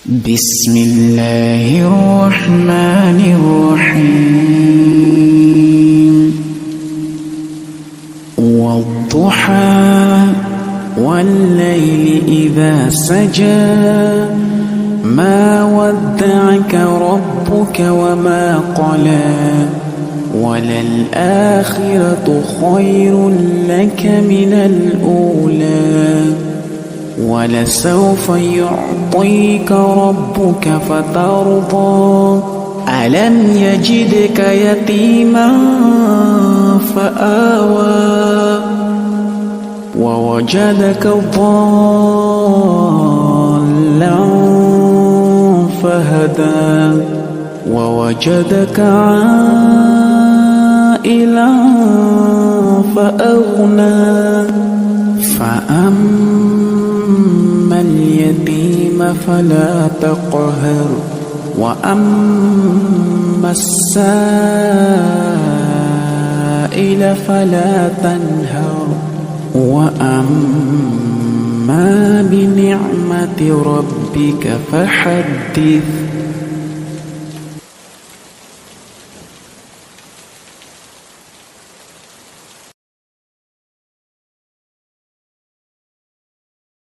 بسم الله الرحمن الرحيم والضحى والليل إذا سجى ما ودعك ربك وما قلى وللآخرة خير لك من الأولى ولسوف يعطيك ربك فترضى ألم يجدك يتيما فآوى ووجدك ضالا فهدى ووجدك عائلا فأغنى فأما اليتيم فلا تقهر وأما السائل فلا تنهر وأما بنعمة ربك فحدث.